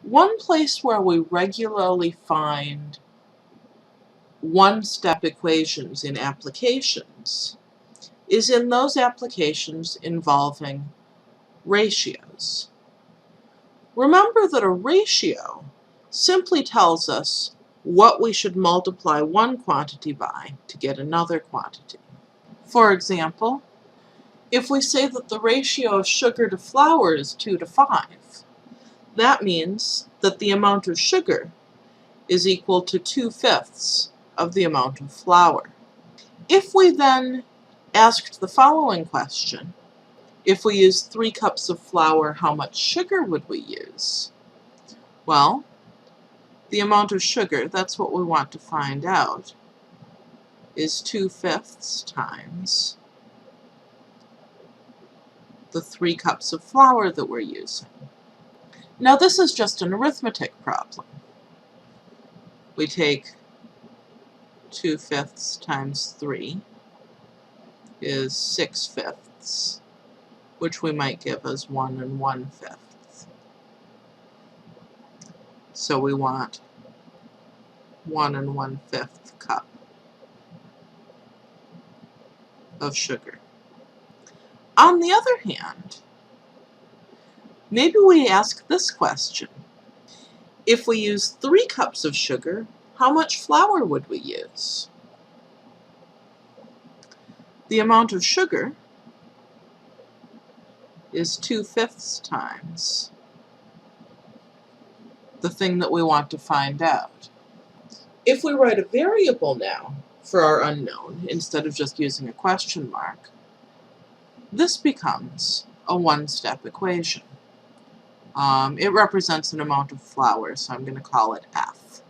One place where we regularly find one-step equations in applications is in those applications involving ratios. Remember that a ratio simply tells us what we should multiply one quantity by to get another quantity. For example, if we say that the ratio of sugar to flour is 2 to 5, that means that the amount of sugar is equal to 2/5 of the amount of flour. If we then asked the following question, if we used 3 cups of flour, how much sugar would we use? Well, the amount of sugar, that's what we want to find out, is 2/5 times the 3 cups of flour that we're using. Now this is just an arithmetic problem. We take 2/5 times 3 is 6/5, which we might give as 1 1/5. So we want 1 1/5 cup of sugar. On the other hand, maybe we ask this question. If we use 3 cups of sugar, how much flour would we use? The amount of sugar is 2/5 times the thing that we want to find out. If we write a variable now for our unknown, instead of just using a question mark, this becomes a one-step equation. It represents an amount of flour, so I'm going to call it F.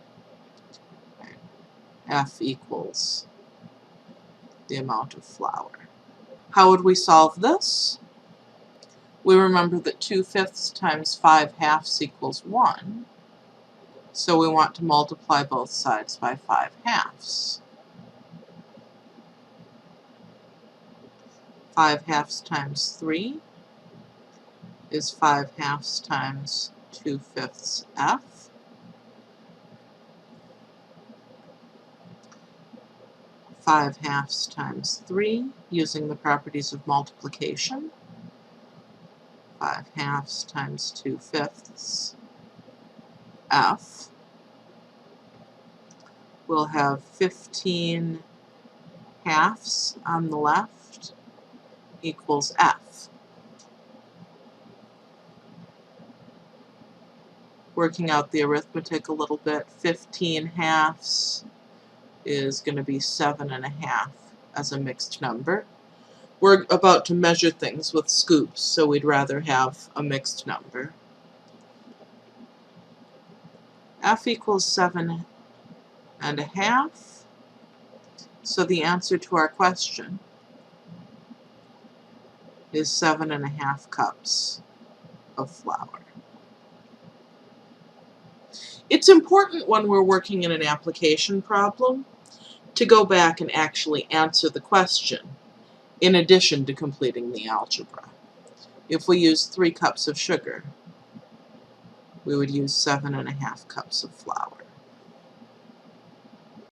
F equals the amount of flour. How would we solve this? We remember that 2/5 times 5/2 equals 1, so we want to multiply both sides by 5/2. 5/2 times 3 is 5/2 times 2/5 F. 5/2 times 3, using the properties of multiplication. 5/2 times 2/5 F. We'll have 15 halves on the left equals F. Working out the arithmetic a little bit, 15 halves is going to be 7 1/2 as a mixed number. We're about to measure things with scoops, so we'd rather have a mixed number. F equals 7 1/2, so the answer to our question is 7 1/2 cups of flour. It's important when we're working in an application problem to go back and actually answer the question in addition to completing the algebra. If we use 3 cups of sugar, we would use 7 1/2 cups of flour.